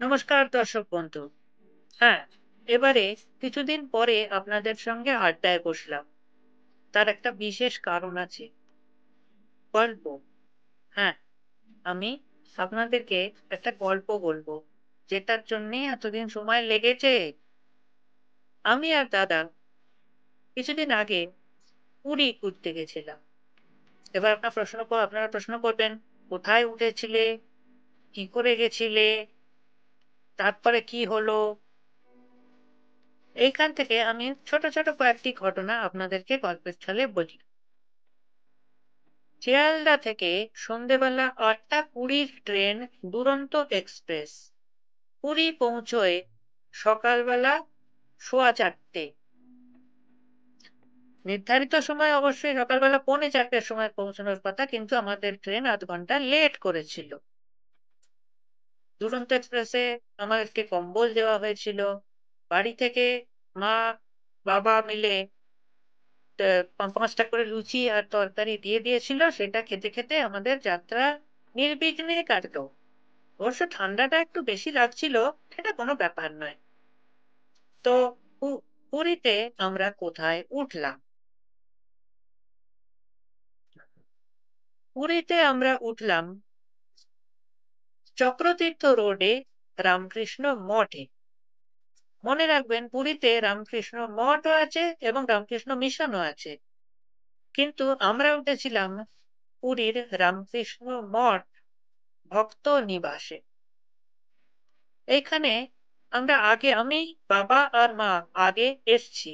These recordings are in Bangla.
নমস্কার দর্শক বন্ধু। হ্যাঁ, এবারে কিছুদিন পরে আপনাদের সঙ্গে আড্ডায় বসলাম। তার একটা বিশেষ কারণ আছে। গল্প। হ্যাঁ, আমি আপনাদেরকে একটা গল্প বলবো, যেটার জন্যে এতদিন সময় লেগেছে। আমি আর দাদা কিছুদিন আগে পুরী ঘুরতে গেছিলাম। এবার আপনারা প্রশ্ন করবেন, কোথায় উঠেছিলে, কি করে গেছিলে, তারপরে কি হলো? এইখান থেকে আমি ছোট ছোট কয়েকটি ঘটনা আপনাদেরকে গল্পের ছলে বলি। শিয়ালদা থেকে সন্ধেবেলা ৮টা ২০ ট্রেন দুরন্ত এক্সপ্রেস পুরী পৌঁছয় সকালবেলা ৪:15। নির্ধারিত সময় অবশ্যই সকালবেলা ৩:৪টার সময় পৌঁছানোর কথা, কিন্তু আমাদের ট্রেন ০.৫ ঘন্টা লেট করেছিল। দুরন্ত এক্সপ্রেসে আমাদেরকে কম্বল দেওয়া হয়েছিল। বাড়ি থেকে মা বাবা মিলে ৫টা করে লুচি আর তরকারি দিয়ে দিয়েছিল। সেটা খেতে খেতে আমাদের যাত্রা নির্বিঘ্নে কাটলো। অবশ্য ঠান্ডাটা একটু বেশি লাগছিল, সেটা কোনো ব্যাপার নয়। তো পুরীতে আমরা কোথায় উঠলাম? পুরীতে আমরা উঠলাম চক্রতীর্থ রোডে রামকৃষ্ণ মঠে। মনে রাখবেন, পুরীতে রামকৃষ্ণ মঠও আছে এবং রামকৃষ্ণ মিশনও আছে, কিন্তু আমরা উঠেছিলাম পুরীর রামকৃষ্ণ মঠ ভক্ত নিবাসে। এইখানে আমি, বাবা আর মা আগে এসছি,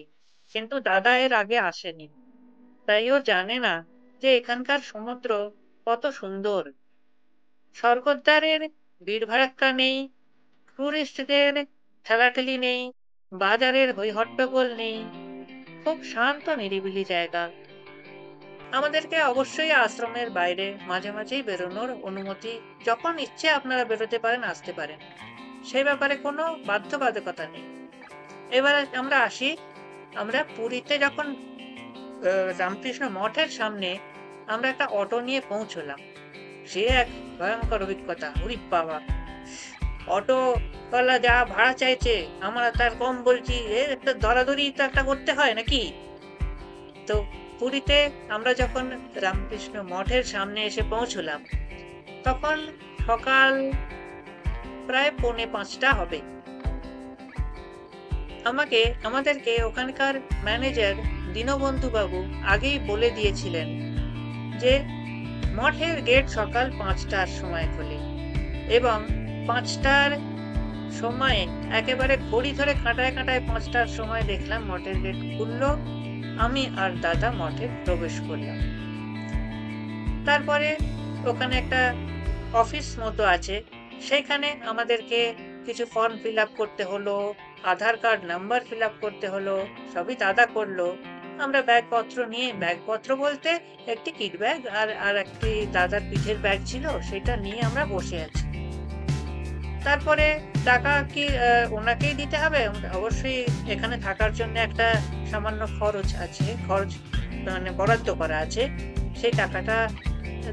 কিন্তু দাদা এর আগে আসেনি। তাই ও জানে না যে এখানকার সমুদ্র কত সুন্দর। স্বর্গদ্বারের ভিড়ভাড়াক্কা নেই, টুরিস্টদের ঠেলাঠেলি নেই, বাজারের হই-হট্টগোল নেই। খুব শান্ত নিরিবিলি জায়গা। আমাদেরকে অবশ্যই আশ্রমের বাইরে মাঝে মাঝেই বেরোনোর অনুমতি, যখন ইচ্ছে আপনারা বেরোতে পারেন, আসতে পারেন। সেই ব্যাপারে কোনো বাধ্যবাধকতা নেই। এবারে আমরা আসি। আমরা পুরীতে যখন রামকৃষ্ণ মঠের সামনে আমরা একটা অটো নিয়ে পৌঁছলাম। সে এক ভয়ঙ্কর অভিজ্ঞতা। ওরে বাবা! অটোওয়ালা যা ভাড়া চাইছে, আমরা তার কম বলছি। একটা দরাদরি তো একটা করতে হয় নাকি? তো পুরীতে আমরা যখন রামকৃষ্ণ মঠের সামনে এসে পৌঁছলাম, তখন সকাল প্রায় ৪:৫টা হবে। আমাদেরকে ওখানকার ম্যানেজার দীনবন্ধু বাবু আগেই বলে দিয়েছিলেন যে মঠের গেট সকাল ৫টার সময় খোলে, এবং ৫টার সময়ে একেবারে ঘড়ি ধরে কাঁটায় কাঁটায় ৫টার সময় দেখলাম মঠের গেট খুলল। আমি আর দাদা মঠে প্রবেশ করলাম। তারপরে ওখানে একটা অফিস মতো আছে, সেখানে আমাদেরকে কিছু ফর্ম ফিল আপ করতে হলো, আধার কার্ড নাম্বার ফিল আপ করতে হলো। সবই দাদা করলো। আমরা ব্যাগপত্র নিয়ে, ব্যাগপত্র বলতে একটি কিট ব্যাগ আর একটি দাদার পিঠের ব্যাগ ছিল, সেটা নিয়ে আমরা বসে আছি। তারপরে টাকা কি ওনাকেই দিতে হবে? অবশ্যই এখানে থাকার জন্য একটা সামান্য খরচ আছে, খরচ মানে বরাদ্দ করা আছে। সেই টাকাটা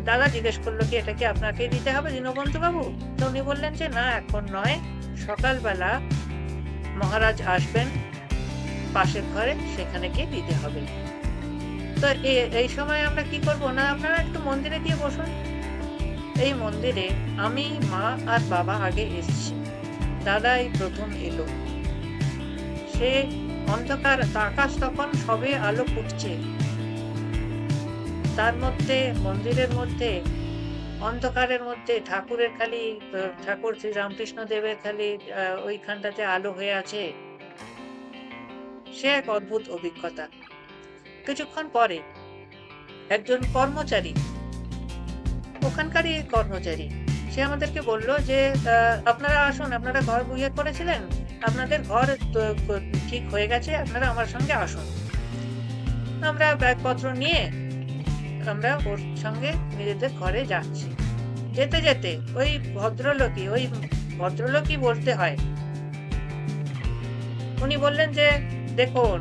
দাদা জিজ্ঞেস করলো, কি এটা কি আপনাকেই দিতে হবে দীনবন্ধু বাবু? তো উনি বললেন যে না, এখন নয়, সকালবেলা মহারাজ আসবেন পাশের ঘরে, সেখানে গিয়ে দিতে হবে। তো এই সময় আমরা কি করব না, আপনারা একটু মন্দিরে গিয়ে বসুন। এই মন্দিরে আমি, মা আর বাবা আগে এসেছি। দাদা এই প্রথম এলো। সে অন্ধকার, আকাশ তখন সবে আলো ফুটছে। তার মধ্যে, মন্দিরের মধ্যে, অন্ধকারের মধ্যে ঠাকুরের খালি, ঠাকুর শ্রী রামকৃষ্ণ দেবের খালি ওইখানটাতে আলো হয়ে আছে। সে এক অদ্ভুত অভিজ্ঞতা। কিছুক্ষণ পরে একজন কর্মচারী, ওখানকারই কর্মচারী, সে আমাদেরকে বলল যে আপনারা আসুন, আপনারা ঘর বুঝে করেছিলেন, আপনাদের ঘর ঠিক হয়ে গেছে, আপনারা আমার সঙ্গে আসুন। আমরা ব্যাগপত্র নিয়ে আমরা ওর সঙ্গে নিজেদের ঘরে যাচ্ছি। যেতে যেতে ওই ভদ্রলোকই বলতে হয়। উনি বললেন যে দেখুন,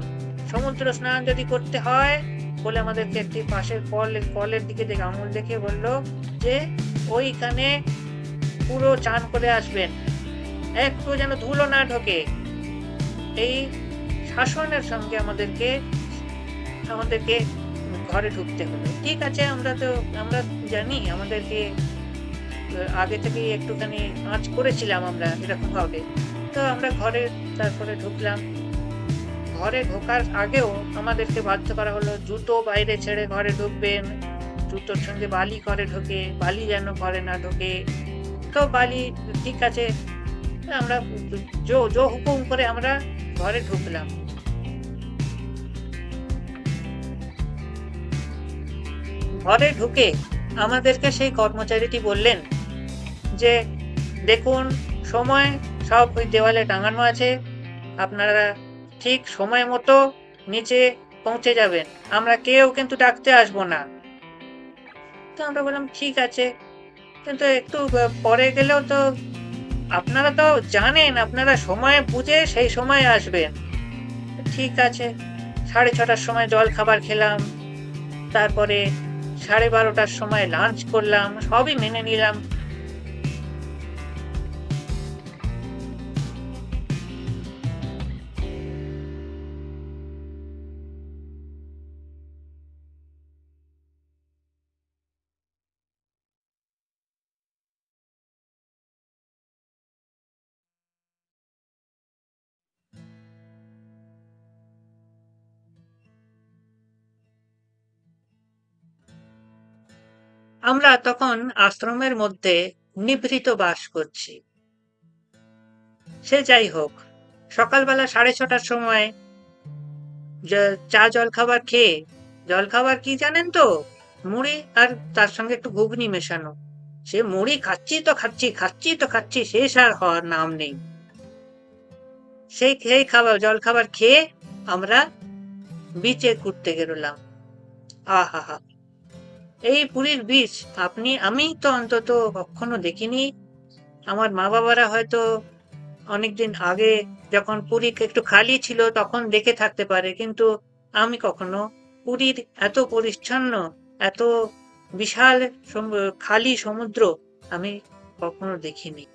সমুদ্র স্নান যদি করতে হয় বলে আমাদেরকে একটি পাশের কলের দিকে দেখে আঙুল দেখে বলল যে ওইখানে পুরো চান করে আসবেন। একটু যেন ধুলো না ঢোকে, এই শাসনের সঙ্গে আমাদেরকে আমাদেরকে ঘরে ঢুকতে হলো। ঠিক আছে, আমরা জানি, আমাদেরকে আগে থেকেই একটুখানি আঁচ করেছিলাম আমরা এরকম ভাবে। তো আমরা ঘরে তারপরে ঢুকলাম। ঘরে ঢোকার আগেও আমাদেরকে বাধ্য করা হলো জুতো বাইরে ছেড়ে ঘরে ঢুকবেন, জুতোর সঙ্গে বালি ঘরে ঢোকে, বালি যেন ঘরে না ঢোকে। তো বালি ঠিক আছে, আমরা জো জো হুকুম করে আমরা ঘরে ঢুকলাম। ঘরে ঢুকে আমাদেরকে সেই কর্মচারীটি বললেন যে, দেখুন, সময় সব ওই দেওয়ালে টাঙানো আছে, আপনারা ঠিক সময় মতো নিচে পৌঁছে যাবেন, আমরা কেউ কিন্তু ডাকতে আসবো না। তো আমরা বললাম ঠিক আছে, কিন্তু একটু পরে গেলেও তো, আপনারা তো জানেন আপনারা সময় বুঝে সেই সময় আসবেন। ঠিক আছে, 6:30টার সময় জল খাবার খেলাম, তারপরে 12:30টার সময় লাঞ্চ করলাম, সবই মেনে নিলাম। আমরা তখন আশ্রমের মধ্যে নিভৃত বাস করছি। সে যাই হোক, সকালবেলা 6:30টার সময় চা জলখাবার খেয়ে, জলখাবার কি জানেন তো, মুড়ি আর তার সঙ্গে একটু ঘুগনি মেশানো। সে মুড়ি খাচ্ছি তো খাচ্ছি, খাচ্ছি তো খাচ্ছি, শেষ আর হওয়ার নাম নেই। সেই জলখাবার খেয়ে আমরা বিচে ঘুরতে বেরোলাম। আহা হা, এই পুরীর বিচ আমি তো অন্তত কখনো দেখিনি। আমার মা বাবারা হয়তো অনেকদিন আগে যখন পুরী একটু খালি ছিল তখন দেখে থাকতে পারে, কিন্তু আমি কখনো পুরীর এত পরিচ্ছন্ন, এত বিশাল খালি সমুদ্র আমি কখনো দেখিনি।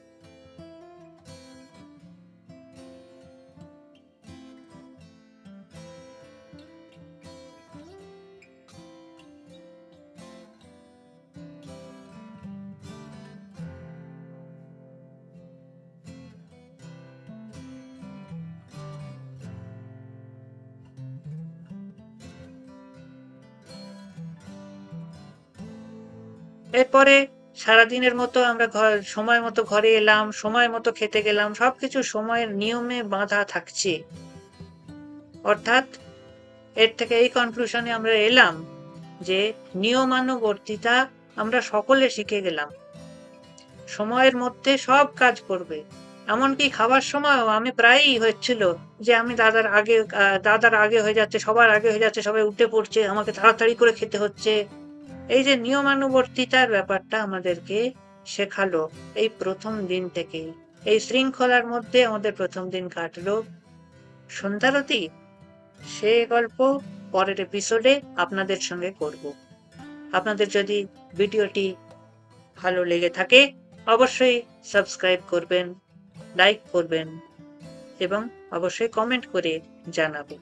এরপরে সারাদিনের মতো আমরা সময় মতো ঘরে এলাম, সময় মতো খেতে গেলাম, সবকিছু সময়ের নিয়মে বাঁধা থাকছে। অর্থাৎ এর থেকে এই কনক্লুশনে আমরা এলাম যে নিয়মানুবর্তিতা আমরা সকলে শিখে গেলাম। সময়ের মধ্যে সব কাজ করবে। এমনকি খাবার সময়ও আমি প্রায়ই হচ্ছিল যে আমি দাদার আগে হয়ে যাচ্ছে, সবার আগে হয়ে যাচ্ছে, সবাই উঠে পড়ছে, আমাকে তাড়াতাড়ি করে খেতে হচ্ছে। এই যে নিয়মানুবর্তিতার ব্যাপারটা আমাদেরকে শেখালো এই প্রথম দিন থেকেই। এই শৃঙ্খলার মধ্যে আমাদের প্রথম দিন কাটলো। সন্ধ্যারতি সে গল্প পরের এপিসোডে আপনাদের সঙ্গে করব। আপনাদের যদি ভিডিওটি ভালো লেগে থাকে অবশ্যই সাবস্ক্রাইব করবেন, লাইক করবেন এবং অবশ্যই কমেন্ট করে জানাবেন।